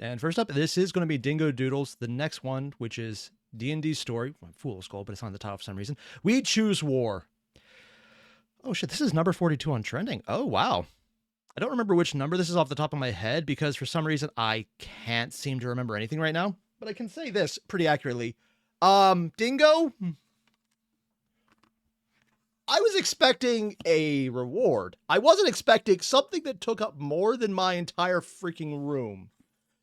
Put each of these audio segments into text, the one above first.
And first up, this is going to be Dingo Doodles. The next one, which is D&D Story. Fool's Gold, but it's on the top for some reason. We Choose War. Oh shit, this is number 42 on trending. Oh wow. I don't remember which number this is off the top of my head because for some reason I can't seem to remember anything right now. But I can say this pretty accurately. Dingo? I was expecting a reward. I wasn't expecting something that took up more than my entire freaking room.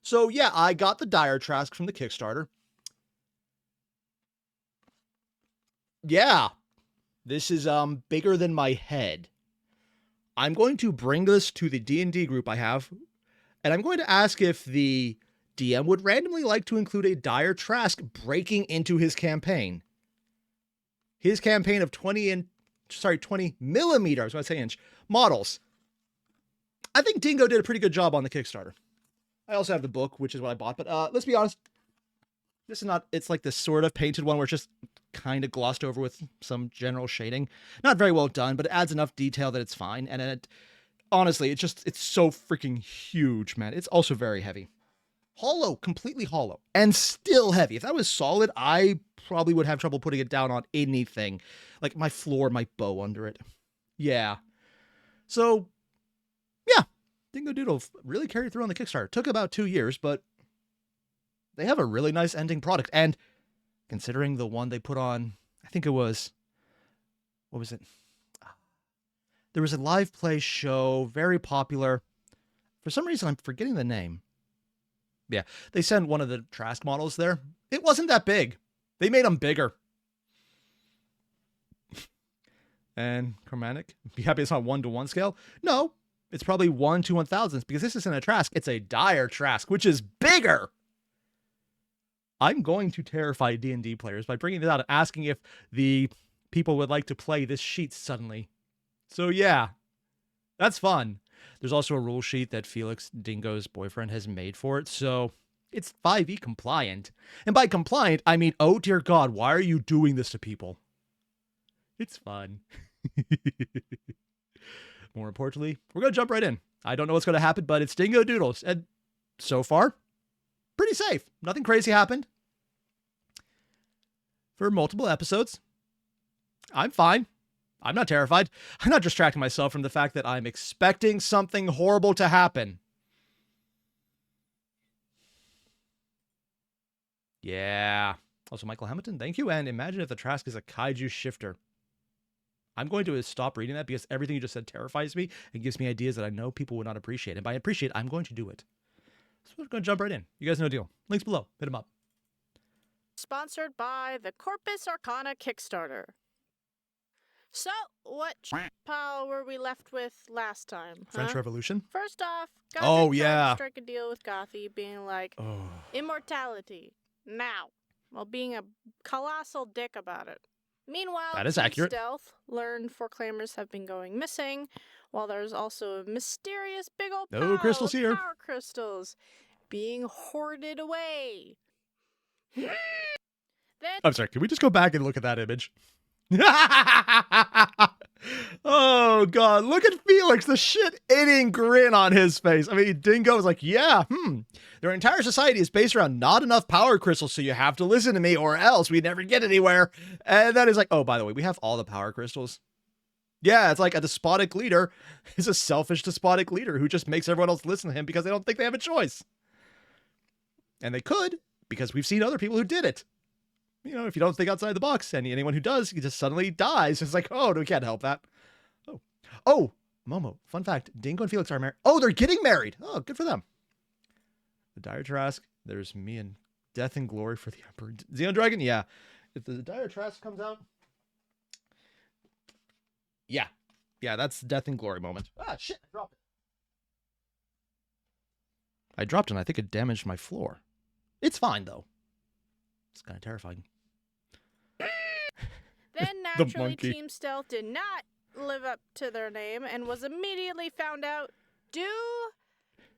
So yeah, I got the Dire Trask from the Kickstarter. Yeah, this is bigger than my head. I'm going to bring this to the D&D group I have, and I'm going to ask if the DM would randomly like to include a Dire Trask breaking into his campaign. His campaign of 20 millimeter, I was going to say inch, models. I think Dingo did a pretty good job on the Kickstarter. I also have the book, which is what I bought, but let's be honest. This is not, it's like this sort of painted one where it's just kind of glossed over with some general shading. Not very well done, but it adds enough detail that it's fine. And it, honestly, it's so freaking huge, man. It's also very heavy. Hollow, completely hollow, and still heavy. If that was solid, I probably would have trouble putting it down on anything. Like my floor might bow under it. Yeah. So, yeah. Dingo Doodle really carried through on the Kickstarter. Took about 2 years, but they have a really nice ending product. And considering the one they put on, I think it was, what was it? There was a live play show, very popular. For some reason, I'm forgetting the name. Yeah, they sent one of the Trask models there. It wasn't that big. They made them bigger. And Chromatic, be happy it's not 1-to-1 scale. No, it's probably 1 to 1,000 because this isn't a Trask. It's a Dire Trask, which is bigger. I'm going to terrify D&D players by bringing this out and asking if the people would like to play this sheet suddenly. So yeah, that's fun. There's also a rule sheet that Felix, Dingo's boyfriend, has made for it, so it's 5e compliant. And by compliant, I mean, oh dear God, why are you doing this to people? It's fun. More importantly, we're going to jump right in. I don't know what's going to happen, but it's Dingo Doodles. And so far, pretty safe. Nothing crazy happened. For multiple episodes, I'm fine. I'm not terrified. I'm not distracting myself from the fact that I'm expecting something horrible to happen. Yeah. Also, Michael Hamilton, thank you. And imagine if the Trask is a kaiju shifter. I'm going to stop reading that because everything you just said terrifies me and gives me ideas that I know people would not appreciate. And by appreciate, I'm going to do it. So we're going to jump right in. You guys know the deal. Links below. Hit them up. Sponsored by the Corpus Arcana Kickstarter. So, what pile were we left with last time? French Revolution? First off, Oh, tried yeah. to strike a deal with Gothy, being like, immortality, now, while being a colossal dick about it. Meanwhile, that is accurate. Stealth learned 4 claimers have been going missing, while there's also a mysterious big old pile of crystals here. power crystals being hoarded away. Then, I'm sorry, can we just go back and look at that image? Oh God, look at Felix, the shit-eating grin on his face. I mean, Dingo is like, yeah, their entire society is based around not enough power crystals, so you have to listen to me or else we never get anywhere. And then it's like, oh, by the way, we have all the power crystals. Yeah, it's like a despotic leader is a selfish despotic leader who just makes everyone else listen to him because they don't think they have a choice. And they could, because we've seen other people who did it. You know, if you don't think outside the box, and anyone who does, he just suddenly dies. It's like, oh, we can't help that. Oh, Momo, fun fact, Dingo and Felix are married. Oh, they're getting married. Oh, good for them. The Dire Trask, there's me and Death and Glory for the Emperor. Xeon Dragon, yeah. If the Dire Trask comes out, yeah, that's Death and Glory moment. Ah, shit, I dropped it. I dropped it, and I think it damaged my floor. It's fine, though. It's kind of terrifying. Then naturally, Team Stealth did not live up to their name and was immediately found out due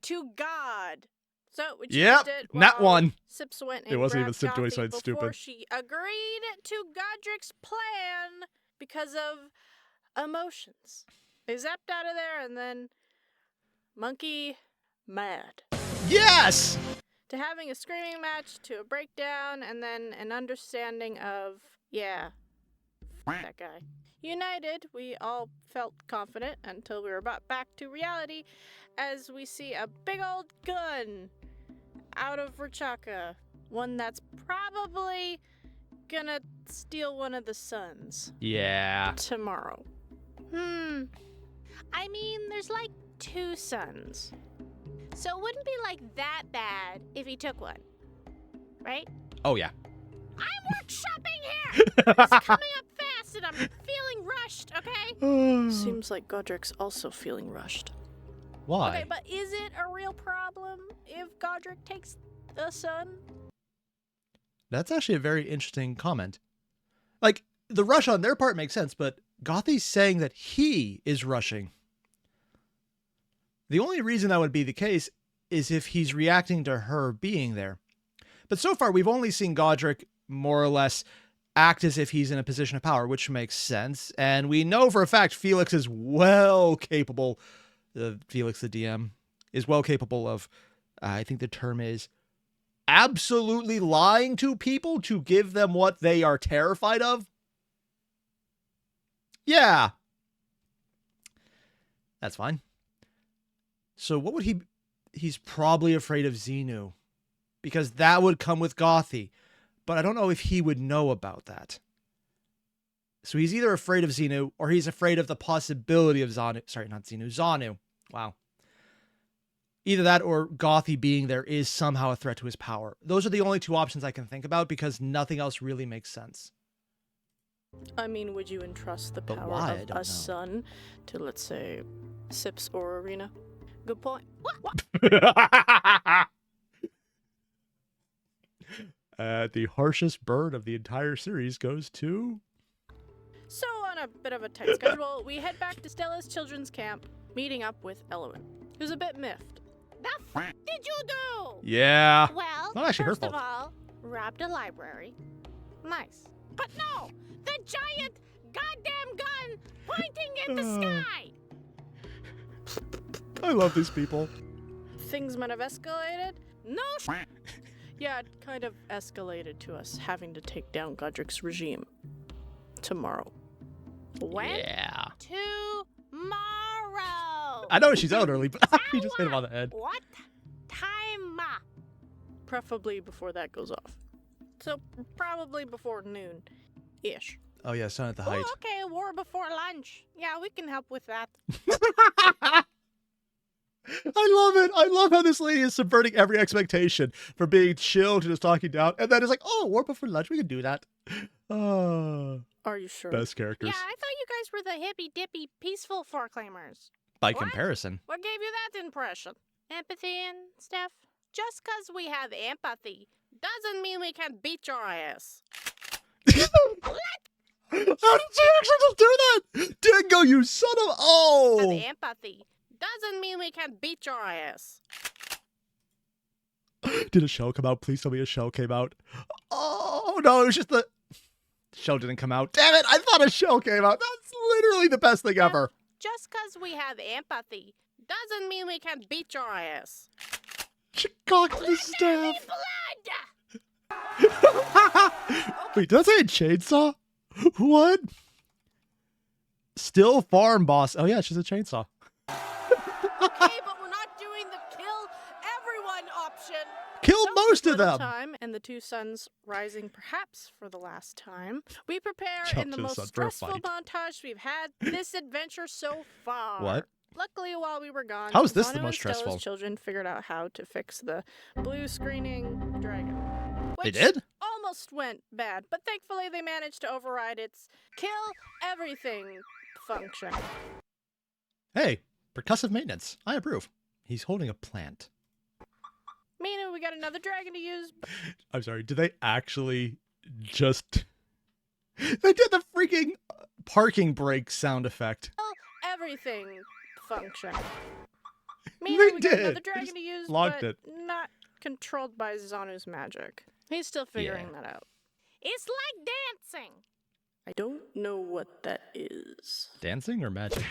to God. So we changed it. Not one. Sips went and it wasn't even grabbed Sip doing Gothy something before stupid. she agreed to Godric's plan because of emotions. They zapped out of there and then Monkey mad. Yes! to having a screaming match, to a breakdown, and then an understanding of, yeah, that guy. United, we all felt confident until we were brought back to reality as we see a big old gun out of Rachaka. One that's probably gonna steal one of the suns. Yeah. Tomorrow. I mean, there's like 2 suns. So it wouldn't be like that bad if he took one. Right? Oh, yeah. I'm workshopping here! It's coming up fast and I'm feeling rushed, okay? Seems like Godric's also feeling rushed. Why? Okay, but is it a real problem if Godric takes the sun? That's actually a very interesting comment. Like, the rush on their part makes sense, but Gothi's saying that he is rushing. The only reason that would be the case is if he's reacting to her being there. But so far, we've only seen Godric more or less act as if he's in a position of power, which makes sense. And we know for a fact Felix is well capable, Felix the DM, is well capable of, I think the term is, absolutely lying to people to give them what they are terrified of. Yeah. That's fine. So what would he's probably afraid of Xenu, because that would come with Gothi, but I don't know if he would know about that. So he's either afraid of Xenu or he's afraid of the possibility of Xanu. Wow. Either that or Gothi being there is somehow a threat to his power. Those are the only 2 options I can think about because nothing else really makes sense. I mean, would you entrust the power of a sun to, let's say, Sips or Arena? Good point. What? The harshest burn of the entire series goes to... So, on a bit of a tight schedule, we head back to Stella's children's camp, meeting up with Elowen, who's a bit miffed. The f*** did you do? Yeah. Well, not actually first her of fault. all, robbed a library. Nice. But no! The giant goddamn gun pointing at the sky! I love these people. Things might have escalated? No Yeah, it kind of escalated to us having to take down Godric's regime. Tomorrow. When? Yeah. Tomorrow! I know she's out early, but you just hit him on the head. What time? Preferably before that goes off. So, probably before noon-ish. Oh yeah, sun at the height. Oh, okay, war before lunch. Yeah, we can help with that. I love it. I love how this lady is subverting every expectation for being chill to just talking down. And then it's like, oh, war before lunch. We can do that. Oh, are you sure? Best characters. Yeah, I thought you guys were the hippy-dippy peaceful proclaimers. By comparison. What gave you that impression? Empathy and stuff? Just because we have empathy doesn't mean we can beat your ass. How did she actually just do that? Dingo, you son of... Oh! Have empathy doesn't mean we can beat your ass. Did a shell come out? Please tell me a shell came out. Oh, no, it was just the... Shell didn't come out. Damn it, I thought a shell came out. That's literally the best thing ever. Just because we have empathy doesn't mean we can beat your ass. She cocked the staff. Blood! Wait, did I say a chainsaw? What? Still farm boss. Oh yeah, she's a chainsaw. Okay, but we're not doing the kill everyone option. Kill most of them. Time and the 2 suns rising perhaps for the last time. We prepare Jump in the to the most sun for a stressful fight. montage we've had this adventure so far. What? Luckily, while we were gone, How is this the Zanu most and Stella's stressful? children figured out how to fix the blue screening dragon. They Which did? almost went bad, but thankfully they managed to override its kill everything function. Hey, percussive maintenance. I approve. He's holding a plant. Meaning we got another dragon to use. I'm sorry, did they actually just... They did the freaking parking brake sound effect. Everything function. They Meaning we got did. another They dragon just to use, locked but it. not controlled by Zanu's magic. He's still figuring that out. It's like dancing. I don't know what that is. Dancing or magic?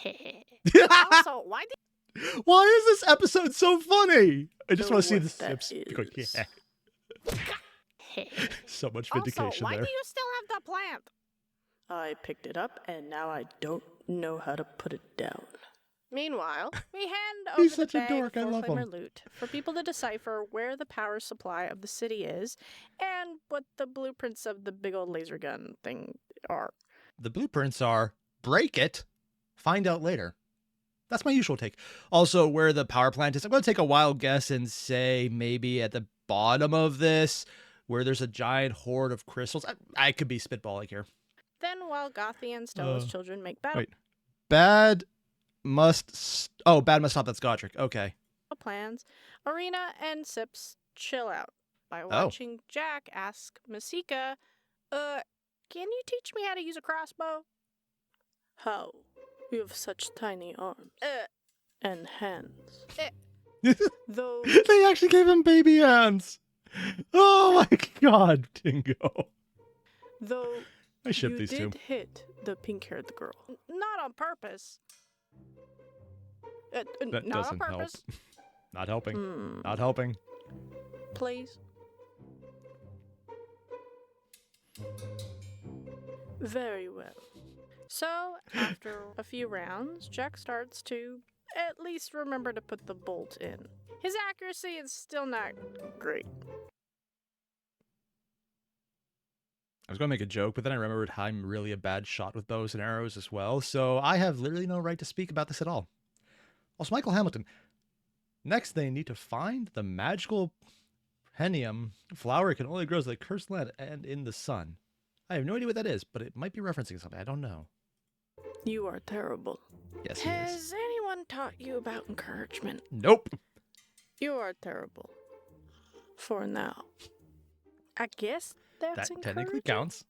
Also, why did Why is this episode so funny? I just Know want to see what the that sips. Going, is. yeah. So much vindication Also, why there. do you still have the plant? I picked it up, and now I don't know how to put it down. Meanwhile, we hand He's over the such a bag dork, I of love four-flamer him. loot for people to decipher where the power supply of the city is and what the blueprints of the big old laser gun thing are. The blueprints are break it, find out later. That's my usual take. Also, where the power plant is, I'm going to take a wild guess and say maybe at the bottom of this, where there's a giant hoard of crystals. I could be spitballing here. Then, while Gothi and Stella's children make battle Wait. Bad must stop. That's Godric. Okay. plans, Arena and Sips chill out by watching Jack ask Masika, can you teach me how to use a crossbow? How? You have such tiny arms. And hands. Though They actually gave him baby hands. Oh my god, Dingo. Though I ship you these two. did hit the pink-haired girl. Not on purpose. That not on doesn't help. purpose. Not helping. Hmm. Not helping. Please. Very well. So, after a few rounds, Jack starts to at least remember to put the bolt in. His accuracy is still not great. I was going to make a joke, but then I remembered how I'm really a bad shot with bows and arrows as well, so I have literally no right to speak about this at all. Also, Michael Hamilton. Next, they need to find the magical penium flower. It can only grow in the cursed land and in the sun. I have no idea what that is, but it might be referencing something. I don't know. You are terrible. Yes, he is. Has anyone taught you about encouragement? Nope. You are terrible. For now. I guess that's That technically encouraging. counts.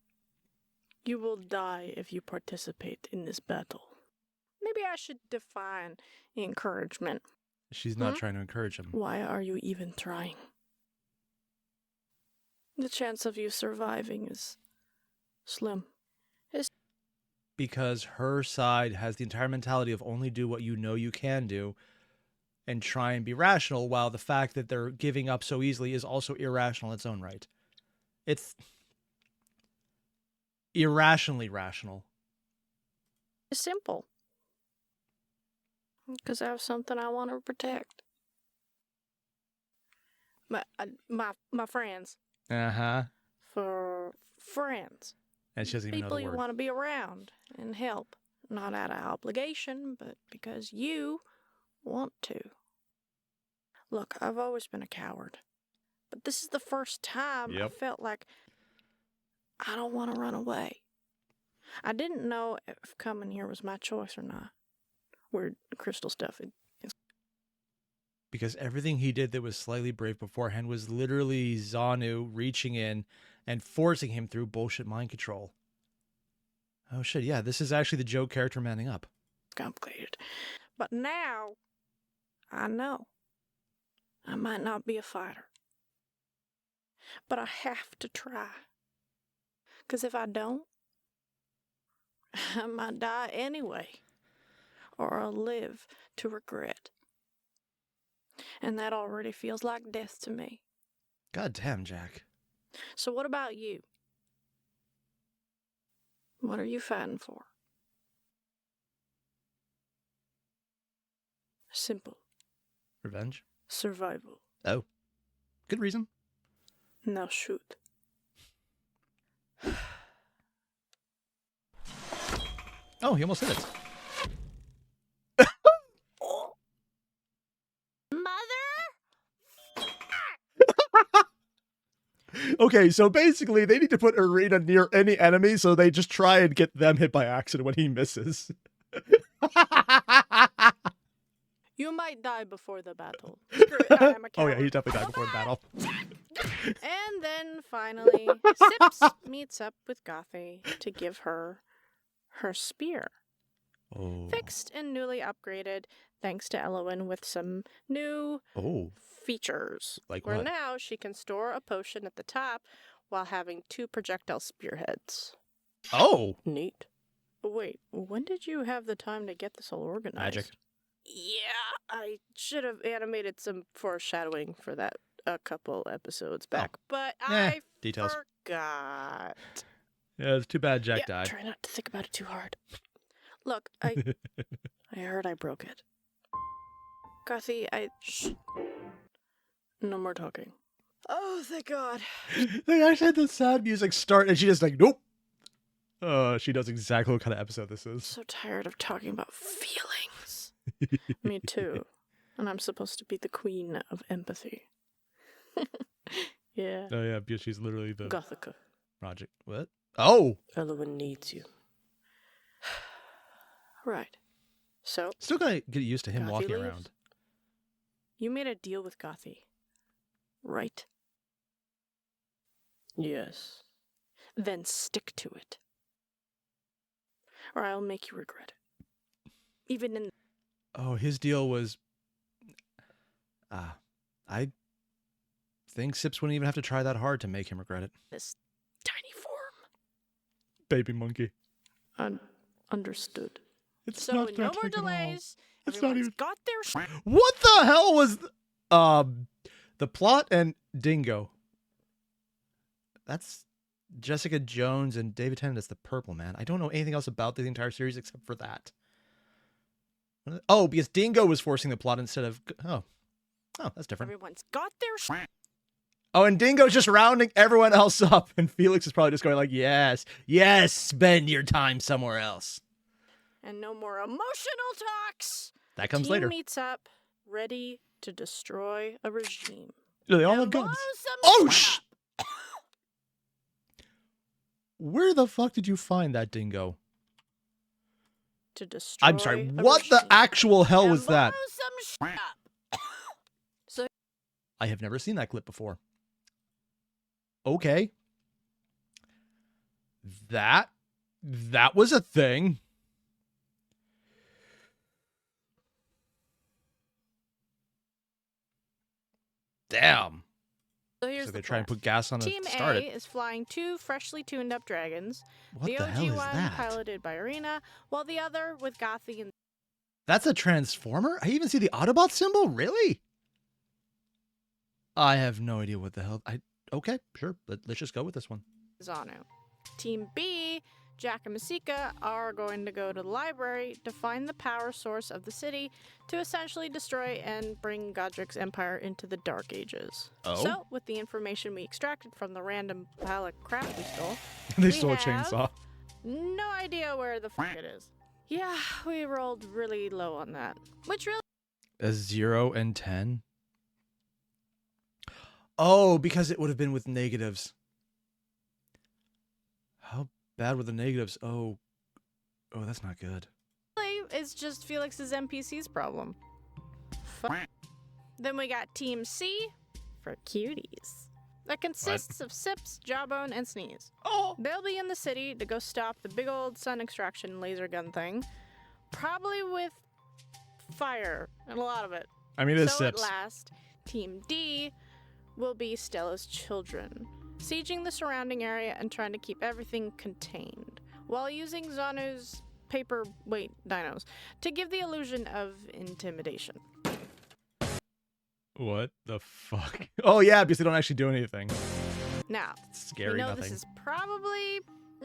You will die if you participate in this battle. Maybe I should define encouragement. She's not trying to encourage him. Why are you even trying? The chance of you surviving is slim. Because her side has the entire mentality of only do what you know you can do and try and be rational, while the fact that they're giving up so easily is also irrational in its own right. It's irrationally rational. It's simple. Because I have something I want to protect. My friends. Uh-huh. For friends. And she doesn't even know People the you word. want to be around and help. Not out of obligation, but because you want to. Look, I've always been a coward. But this is the first time I felt like I don't want to run away. I didn't know if coming here was my choice or not. Weird crystal stuff. Because everything he did that was slightly brave beforehand was literally Zanu reaching in and forcing him through bullshit mind control. Oh shit, yeah, this is actually the Joe character manning up. Complicated. But now, I know. I might not be a fighter. But I have to try. Because if I don't, I might die anyway. Or I'll live to regret. And that already feels like death to me. God damn, Jack. So what about you? What are you fighting for? Simple. Revenge? Survival. Oh. Good reason. Now shoot. Oh, he almost hit it. Okay, so basically they need to put Arena near any enemy, so they just try and get them hit by accident when he misses. You might die before the battle. Screw it, I'm a coward. Oh yeah, he definitely died before the battle. And then finally, Sips meets up with Gothi to give her her spear. Oh. Fixed and newly upgraded thanks to Elowen with some new features. Like where what? now she can store a potion at the top while having 2 projectile spearheads. Oh! Neat. Wait, when did you have the time to get this all organized? Magic. Yeah, I should have animated some foreshadowing for that a couple episodes back, but I details. forgot. Yeah, it's too bad Jack Yeah, died. try not to think about it too hard. Look, I heard I broke it. Gothy, shh. No more talking. Oh, thank God. They actually had the sad music start, and she just like, nope. She knows exactly what kind of episode this is. So tired of talking about feelings. Me too. And I'm supposed to be the queen of empathy. Yeah. Oh yeah, because she's literally the Gothica. project. What? Oh! Elowen needs you. Right. So, Still gotta get used to him Gothy walking leaves. around. You made a deal with Gothy, right? Yes. Then stick to it. Or I'll make you regret it. Even in... Oh, his deal was... I think Sips wouldn't even have to try that hard to make him regret it. this tiny form. Baby monkey. Understood. It's So, not no that more big at all. delays. It's not Everyone's even... got their... What the hell was... the plot and Dingo. That's Jessica Jones and David Tennant as the Purple Man. I don't know anything else about the entire series except for that. Oh, because Dingo was forcing the plot instead of... Oh, that's different. Everyone's got their... Oh, and Dingo's just rounding everyone else up, and Felix is probably just going like, yes, spend your time somewhere else. And no more emotional talks. That comes Team later. meets up, ready to destroy a regime. They all And have guns. blow some Oh, shit up. Where the fuck did you find that Dingo? To destroy I'm sorry, a what the regime. actual hell And was that? blow some shit up. So I have never seen that clip before. Okay. That was a thing. Damn. So here's So the they try and plan. put gas on it Team to start A it. is flying 2 freshly tuned up dragons. What the the OG hell is one that? piloted by Arena, while the other with Gothy and... That's a transformer? I even see the Autobot symbol? Really? I have no idea what the hell. Okay, sure. Let's just go with this one. Zanu. Team B, Jack and Masika, are going to go to the library to find the power source of the city to essentially destroy and bring Godric's empire into the Dark Ages. Oh? So, with the information we extracted from the random pile of crap we stole, They we stole a have chainsaw. no idea where the fuck it is. Yeah, we rolled really low on that. Which really... A 0 and 10? Oh, because it would have been with negatives. How bad were the negatives? Oh, that's not good. is just Felix's NPC's problem. Then we got Team C for cuties. That consists of Sips, Jawbone, and Sneeze. Oh! They'll be in the city to go stop the big old sun extraction laser gun thing. Probably with fire and a lot of it. I mean, it is So Sips. at last, Team D will be Stella's children, sieging the surrounding area and trying to keep everything contained, while using Zanu's paperweight dinos to give the illusion of intimidation. What the fuck? Oh, yeah, because they don't actually do anything. Now, It's scary, we know nothing. this is probably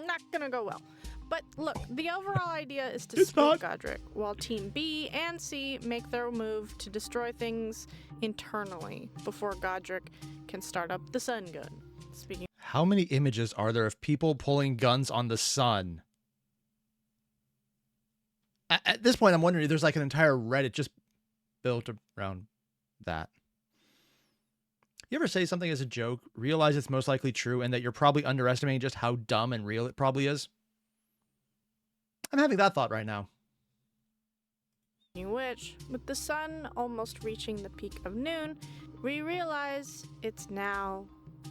not gonna go well. But look, the overall idea is to It's split not. Godric, while Team B and C make their move to destroy things internally before Godric can start up the sun gun. Speaking How many images are there of people pulling guns on the sun? At this point, I'm wondering if there's like an entire Reddit just built around that. You ever say something as a joke, realize it's most likely true, and that you're probably underestimating just how dumb and real it probably is? I'm having that thought right now. which, with the sun almost reaching the peak of noon, we realize it's now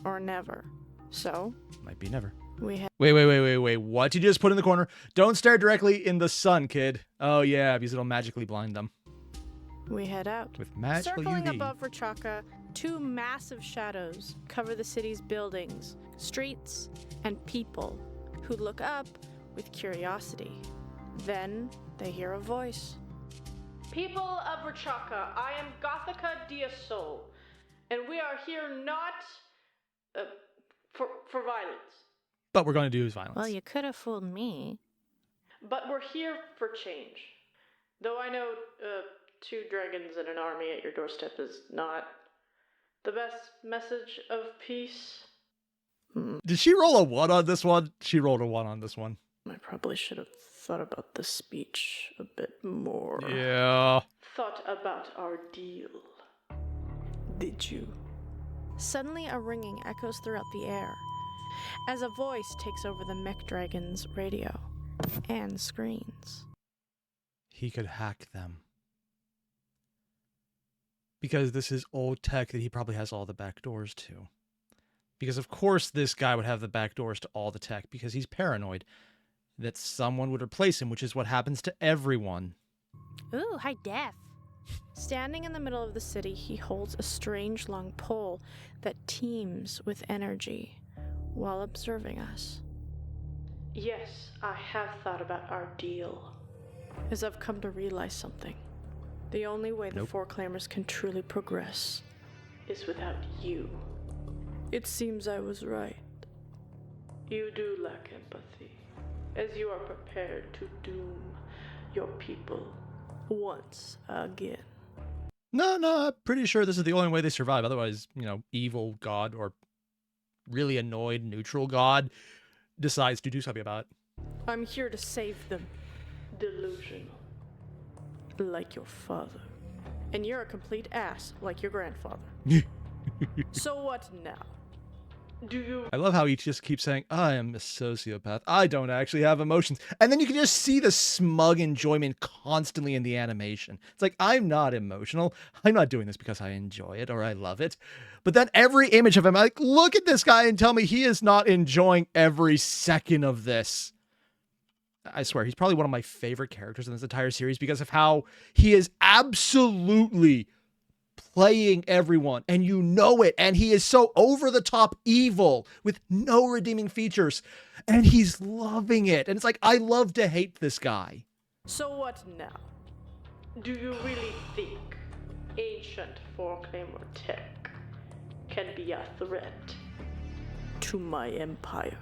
or never. So, Might be never. we head Wait. What did you just put in the corner? Don't stare directly in the sun, kid. Oh, yeah, because it'll magically blind them. out. With magical Circling UV. above Rachaka, 2 massive shadows cover the city's buildings, streets, and people who look up with curiosity. Then they hear a voice. People of Rachaka, I am Gothica Diasol, and we are here not for violence. But we're going to do violence. Well, you could have fooled me. But we're here for change. Though I know 2 dragons and an army at your doorstep is not the best message of peace. Did she roll a 1 on this one? She rolled a 1 on this one. I probably should have thought about the speech a bit more. Yeah. Thought about our deal. Did you? Suddenly a ringing echoes throughout the air as a voice takes over the mech dragon's radio and screens. He could hack them. Because this is old tech that he probably has all the back doors to. Because of course this guy would have the back doors to all the tech because he's paranoid that someone would replace him, which is what happens to everyone. Ooh, high def. Standing in the middle of the city, he holds a strange long pole that teems with energy while observing us. Yes, I have thought about our deal. As I've come to realize something. The only way the Four Claimers can truly progress is without you. It seems I was right. You do lack empathy, as you are prepared to doom your people once again. No, I'm pretty sure this is the only way they survive. Otherwise, evil god or really annoyed neutral god decides to do something about it. I'm here to save them. Delusional. Like your father. And you're a complete ass, like your grandfather. So what now? Do you... I love how he just keeps saying, I am a sociopath. I don't actually have emotions. And then you can just see the smug enjoyment constantly in the animation. It's like, I'm not emotional. I'm not doing this because I enjoy it or I love it. But then every image of him, I'm like, look at this guy and tell me he is not enjoying every second of this. I swear, he's probably one of my favorite characters in this entire series because of how he is absolutely playing everyone, and you know it, and he is so over-the-top evil with no redeeming features, and he's loving it, and it's like, I love to hate this guy. So what now? Do you really think ancient Four-Claimer tech can be a threat to my empire?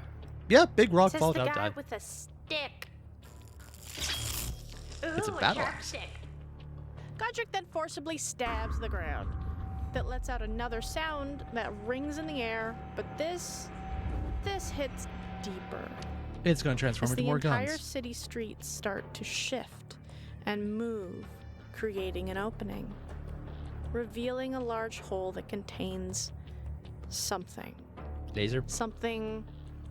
Yeah, big rock Says falls the out guy died. with a stick. It's a Ooh, battle sharp axe. stick. Godric then forcibly stabs the ground. That lets out another sound that rings in the air, but this hits deeper. It's going to transform As into the more entire guns. city streets start to shift and move, creating an opening, revealing a large hole that contains something. Laser. Something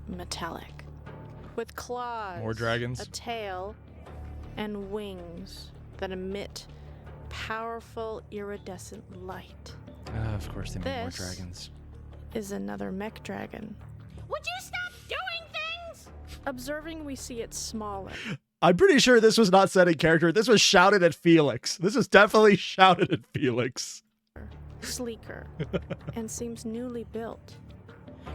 metallic. With claws, More dragons. a tail, and wings that emit powerful iridescent light. Of course, they made more This- dragons. Is another mech dragon. Would you stop doing things? Observing, we see it smaller. I'm pretty sure this was not said in character. This was shouted at Felix. This was definitely shouted at Felix. Sleeker, and seems newly built.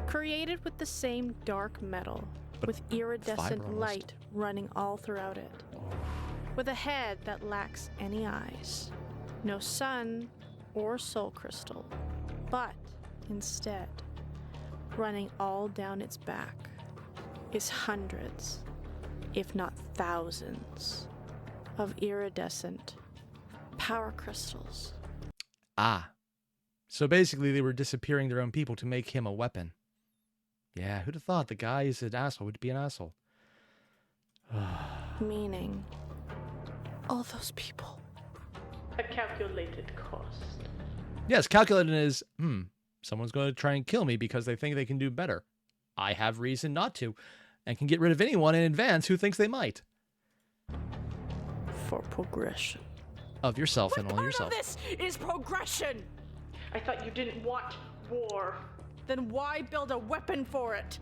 Created with the same dark metal, But with iridescent fiber almost. light running all throughout it. With a head that lacks any eyes, no sun or soul crystal, but instead, running all down its back, is hundreds, if not thousands, of iridescent power crystals. Ah. So basically, they were disappearing their own people to make him a weapon. Yeah, who'd have thought the guy is an asshole would be an asshole? Meaning, all those people. A calculated cost. Yes, calculated is, someone's going to try and kill me because they think they can do better. I have reason not to, and can get rid of anyone in advance who thinks they might. For progression. Of yourself and What only part yourself. of this is progression? I thought you didn't want war. Then why build a weapon for it?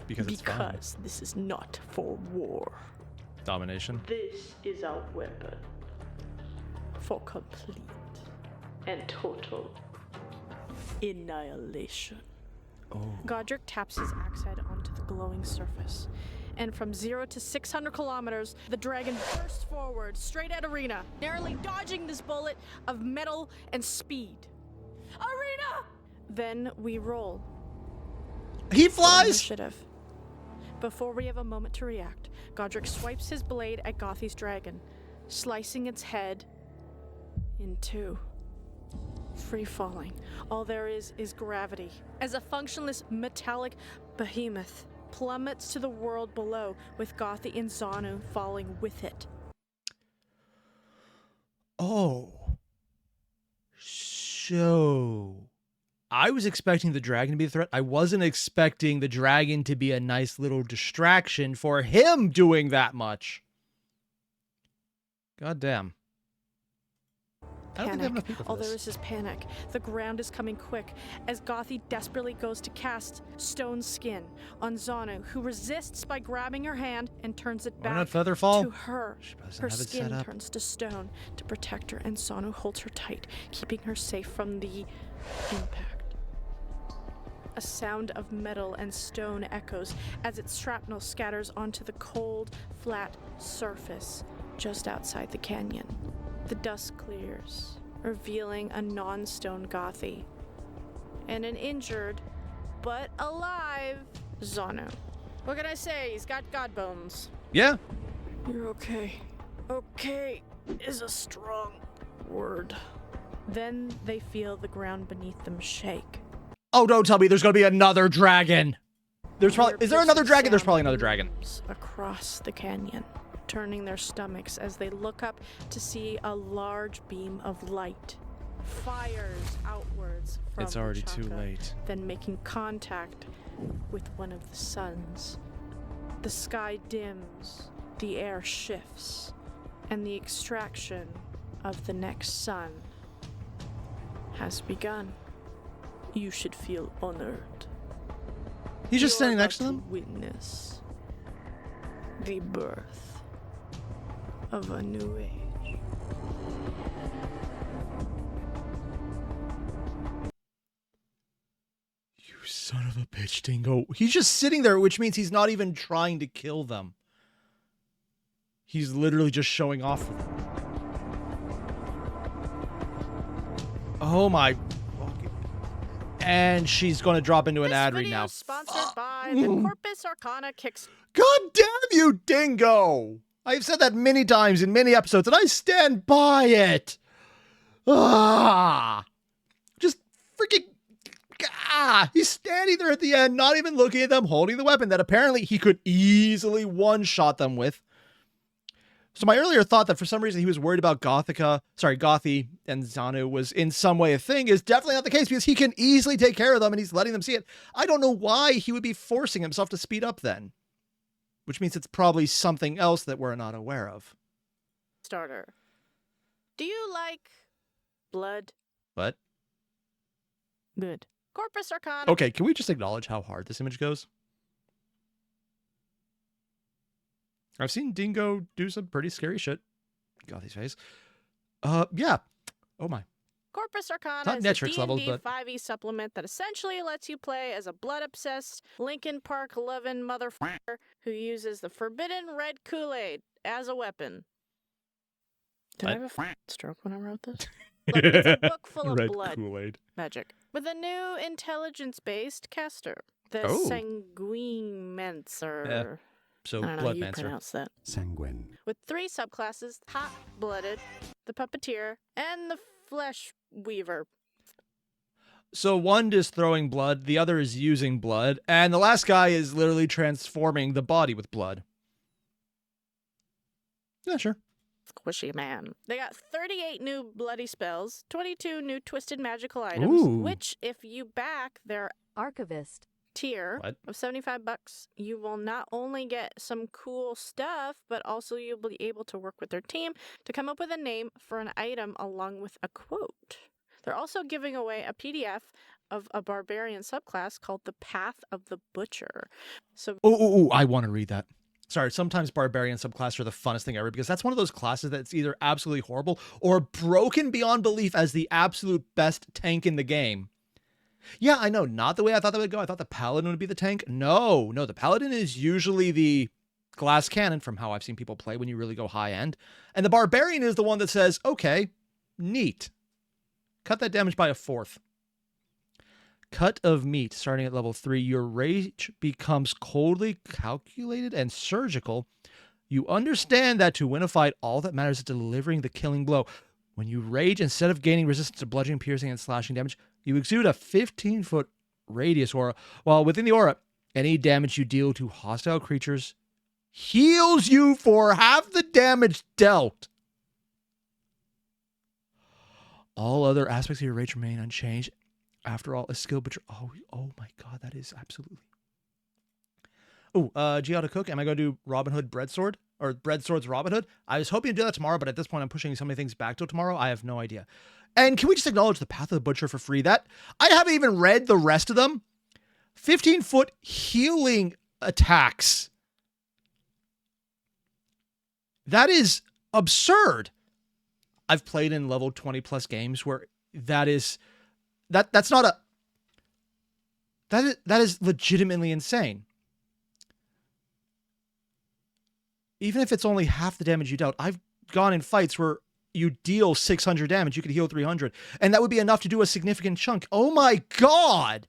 Because it's fun. Because this is not for war. Domination. This is a weapon for complete and total annihilation. Oh. Godric taps his axe head onto the glowing surface, and from 0 to 600 kilometers, the dragon bursts forward, straight at Arena, narrowly dodging this bullet of metal and speed. Arena! Then we roll. He flies! Initiative. Before we have a moment to react, Godric swipes his blade at Gothi's dragon, slicing its head in two. Free falling. All there is gravity. As a functionless metallic behemoth plummets to the world below, with Gothi and Zanu falling with it. Oh. So I was expecting the dragon to be a threat. I wasn't expecting the dragon to be a nice little distraction for him doing that much. God damn. I don't think they have enough people for All this. there is panic. The ground is coming quick as Gothi desperately goes to cast Stone Skin on Zanu, who resists by grabbing her hand and turns it Why back not Featherfall? to her. She doesn't Her have it skin set up. turns to stone to protect her, and Zanu holds her tight, keeping her safe from the impact. A sound of metal and stone echoes as its shrapnel scatters onto the cold, flat surface just outside the canyon. The dust clears, revealing a non-stone Gothi and an injured but alive Zanu. What can I say? He's got god bones. Yeah. You're okay. Okay is a strong word. Then they feel the ground beneath them shake. Oh, don't tell me there's going to be another dragon. Is there another dragon? There's probably another dragon. Across the canyon, turning their stomachs as they look up to see a large beam of light. Fires outwards from It's already too Chaka, late. then making contact with one of the suns. The sky dims, the air shifts, and the extraction of the next sun has begun. You should feel honored. He's just You're standing next to about them? Witness the birth of a new age. You son of a bitch, Dingo. He's just sitting there, which means he's not even trying to kill them. He's literally just showing off for them. Oh my. And she's going to drop into an ad read now. This video is sponsored by the Corpus Arcana Kickstarter. God damn you, Dingo! I've said that many times in many episodes, and I stand by it. Ah, just freaking. Ah, he's standing there at the end, not even looking at them, holding the weapon that apparently he could easily one-shot them with. So my earlier thought that for some reason he was worried about Gothi and Zanu was in some way a thing is definitely not the case, because he can easily take care of them and he's letting them see it. I don't know why he would be forcing himself to speed up then. Which means it's probably something else that we're not aware of. Starter. Do you like blood? What? Good. Corpus Arcana. Okay, can we just acknowledge how hard this image goes? I've seen Dingo do some pretty scary shit. Gothi's face. Yeah. Oh my. Corpus Arcana Not is Netrix a levels, D&D but 5e supplement that essentially lets you play as a blood-obsessed, Linkin Park-loving motherfucker who uses the forbidden red Kool-Aid as a weapon. Did I have a stroke when I wrote this? Look, it's a book full of Red blood Kool-Aid. magic with a new intelligence-based caster, the Oh. Sanguinemancer. So I don't know how you Bloodmancer. pronounce that. Sanguine. With 3 subclasses: hot-blooded, the puppeteer, and the flesh weaver. So one is throwing blood, the other is using blood, and the last guy is literally transforming the body with blood. Yeah, sure. Squishy man. They got 38 new bloody spells, 22 new twisted magical items, Ooh. which if you back their Archivist. tier What? of $75, you will not only get some cool stuff, but also you'll be able to work with their team to come up with a name for an item along with a quote. They're also giving away a PDF of a barbarian subclass called the Path of the Butcher. So Oh, I want to read that. Sorry, sometimes barbarian subclasses are the funnest thing ever, because that's one of those classes that's either absolutely horrible or broken beyond belief as the absolute best tank in the game. Yeah, I know, not the way I thought that would go. I thought the paladin would be the tank. No, the paladin is usually the glass cannon from how I've seen people play when you really go high end. And the barbarian is the one that says, okay, neat. Cut that damage by a fourth. Cut of meat starting at level 3. Your rage becomes coldly calculated and surgical. You understand that to win a fight, all that matters is delivering the killing blow. When you rage, instead of gaining resistance to bludgeoning, piercing, and slashing damage, you exude a 15-foot radius aura. While within the aura, any damage you deal to hostile creatures heals you for half the damage dealt. All other aspects of your rage remain unchanged. After all, a skill, but oh my god, that is absolutely. Oh, G how to cook. Am I going to do Robin Hood Bread Sword? Or Bread Sword's Robin Hood? I was hoping to do that tomorrow, but at this point I'm pushing so many things back till tomorrow, I have no idea. And can we just acknowledge the Path of the Butcher for free? That I haven't even read the rest of them. 15-foot healing attacks. That is absurd. I've played in level 20 plus games where that's not a that is legitimately insane. Even if it's only half the damage you dealt, I've gone in fights where you deal 600 damage, you could heal 300, and that would be enough to do a significant chunk. Oh my god!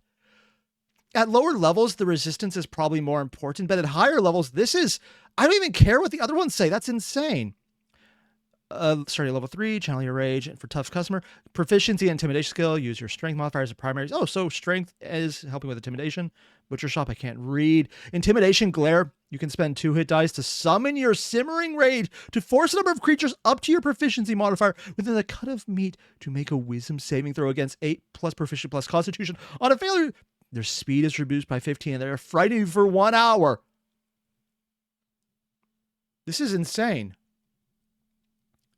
At lower levels, the resistance is probably more important, but at higher levels, I don't even care what the other ones say. That's insane. Starting at level 3, channel your rage, and for tough customer, proficiency and intimidation skill, use your strength modifier as a primary. Oh, so strength is helping with intimidation. Butcher shop, I can't read. Intimidation glare, you can spend 2 hit dice to summon your simmering rage to force a number of creatures up to your proficiency modifier within the cut of meat to make a wisdom saving throw against 8 plus proficient plus constitution. On a failure, their speed is reduced by 15 and they're frightening you for 1 hour. This is insane.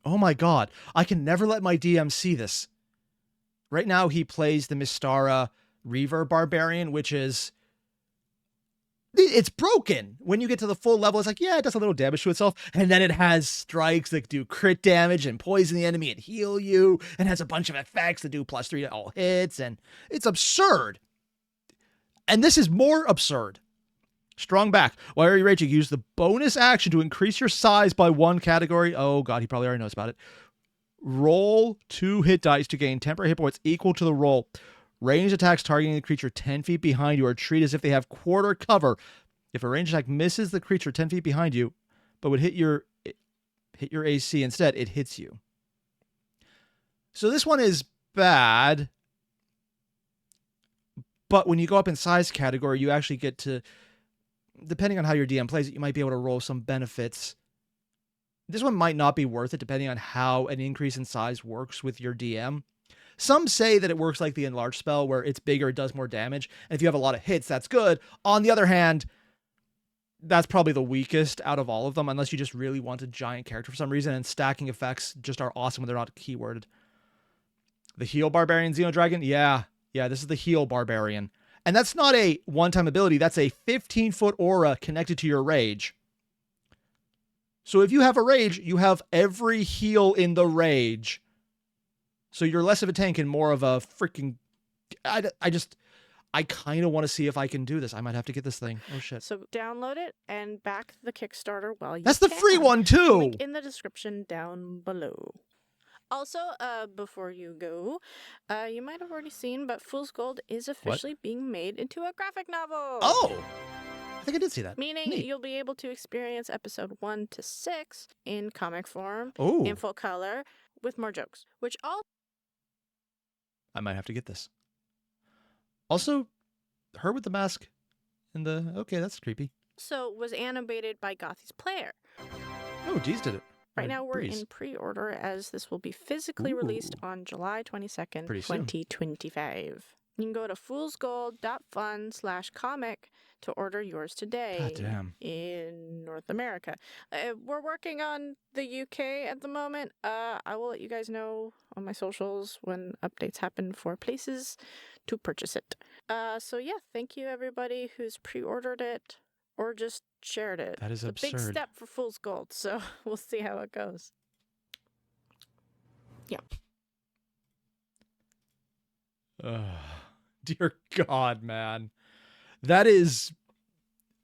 Oh my god, I can never let my DM see this. Right now he plays the Mystara Reaver Barbarian, which is... It's broken. When you get to the full level, it's like, yeah, it does a little damage to itself, and then it has strikes that do crit damage and poison the enemy and heal you, and has a bunch of effects that do +3 to all hits, and it's absurd. And this is more absurd. Strong back. While you're raging, use the bonus action to increase your size by 1 category. Oh god, he probably already knows about it. Roll 2 hit dice to gain temporary hit points equal to the roll. Ranged attacks targeting the creature 10 feet behind you are treated as if they have quarter cover. If a ranged attack misses the creature 10 feet behind you, but would hit your AC instead, it hits you. So this one is bad. But when you go up in size category, you actually get to... Depending on how your DM plays it, you might be able to roll some benefits. This one might not be worth it, depending on how an increase in size works with your DM. Some say that it works like the enlarge spell, where it's bigger, it does more damage. And if you have a lot of hits, that's good. On the other hand, that's probably the weakest out of all of them, unless you just really want a giant character for some reason, and stacking effects just are awesome when they're not keyworded. The Heal Barbarian Xenodragon? Yeah, this is the Heal Barbarian. And that's not a one-time ability, that's a 15-foot aura connected to your rage. So if you have a rage, you have every heal in the rage. So you're less of a tank and more of a freaking... I kind of want to see if I can do this. I might have to get this thing. Oh, shit. So download it and back the Kickstarter while you That's the free one, too! Link in the description down below. Also, before you go, you might have already seen, but Fool's Gold is officially being made into a graphic novel. Oh! I think I did see that. Meaning you'll be able to experience episode 1 to 6 in comic form, Ooh. in full color, with more jokes, which all... I might have to get this. Also, her with the mask and the... Okay, that's creepy. So was animated by Gothy's Player. Oh, Deez did it. Right now we're Breeze. in pre-order as this will be physically released on July 22nd, Pretty soon. 2025. You can go to foolsgold.fun/comic to order yours today. God damn. In North America. We're working on the UK at the moment. I will let you guys know on my socials when updates happen for places to purchase it. So yeah, thank you everybody who's pre-ordered it or just shared it. That is absurd. It's a big step for Fool's Gold, so we'll see how it goes. Yeah. Dear God, man. That is...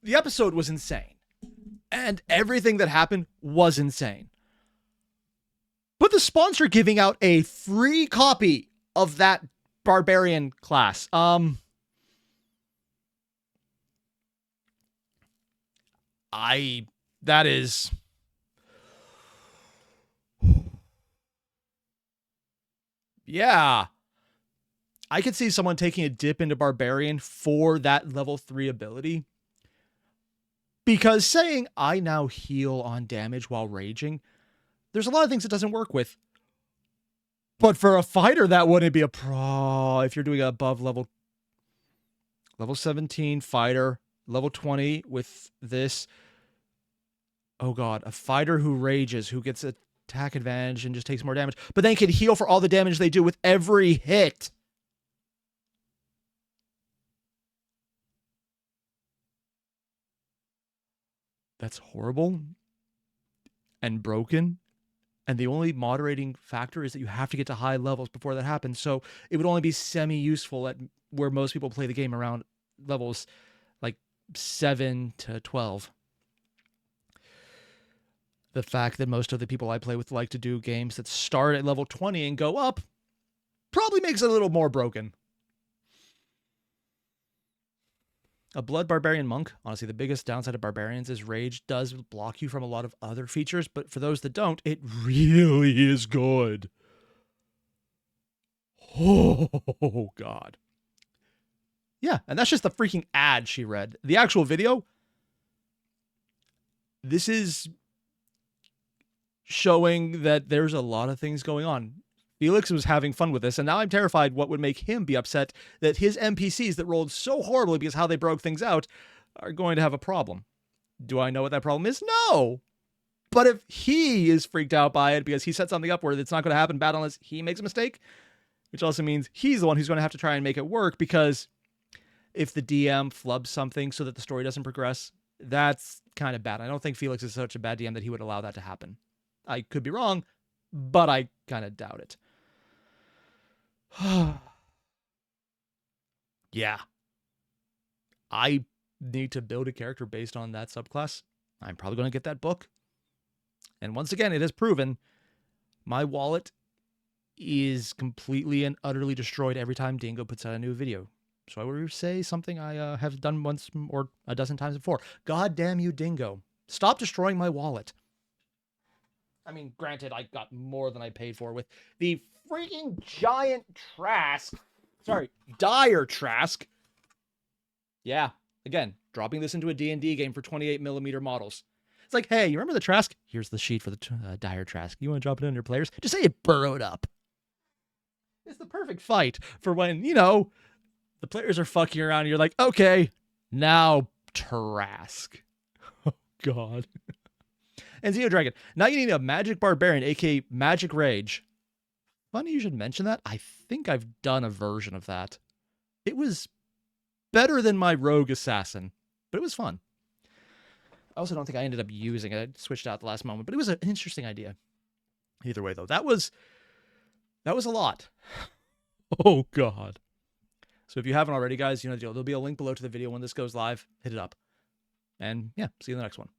The episode was insane. And everything that happened was insane. But the sponsor giving out a free copy of that barbarian class. That is... Yeah. I could see someone taking a dip into Barbarian for that level 3 ability. Because saying, I now heal on damage while raging, there's a lot of things it doesn't work with. But for a fighter, that wouldn't be a pro. If you're doing above level 17 fighter, level 20 with this. Oh god, a fighter who rages, who gets attack advantage and just takes more damage, but then can heal for all the damage they do with every hit. That's horrible and broken. And the only moderating factor is that you have to get to high levels before that happens. So it would only be semi-useful at where most people play the game, around levels like 7 to 12. The fact that most of the people I play with like to do games that start at level 20 and go up probably makes it a little more broken. A blood barbarian monk, honestly, the biggest downside of barbarians is rage does block you from a lot of other features, but for those that don't, it really is good. Oh, God. Yeah, and that's just the freaking ad she read. The actual video, this is showing that there's a lot of things going on. Felix was having fun with this, and now I'm terrified what would make him be upset that his NPCs that rolled so horribly because how they broke things out are going to have a problem. Do I know what that problem is? No! But if he is freaked out by it because he set something up where it's not going to happen bad unless he makes a mistake, which also means he's the one who's going to have to try and make it work, because if the DM flubs something so that the story doesn't progress, that's kind of bad. I don't think Felix is such a bad DM that he would allow that to happen. I could be wrong, but I kind of doubt it. Yeah. I need to build a character based on that subclass. I'm probably going to get that book. And once again, it has proven my wallet is completely and utterly destroyed every time Dingo puts out a new video. So I would say something I have done once or a dozen times before. God damn you, Dingo. Stop destroying my wallet. I mean, granted, I got more than I paid for with the freaking giant Trask. Sorry, dire Trask. Yeah, again, dropping this into a D&D game for 28mm models. It's like, hey, you remember the Trask? Here's the sheet for the dire Trask. You want to drop it on your players? Just say it burrowed up. It's the perfect fight for when, you know, the players are fucking around and you're like, okay, now Trask. Oh, God. And Xeno Dragon, now you need a Magic Barbarian, aka Magic Rage. Funny you should mention that. I think I've done a version of that. It was better than my Rogue Assassin, but it was fun. I also don't think I ended up using it. I switched out at the last moment, but it was an interesting idea. Either way, though, that was a lot. Oh, God. So if you haven't already, guys, you know the deal. There'll be a link below to the video when this goes live. Hit it up. And yeah, see you in the next one.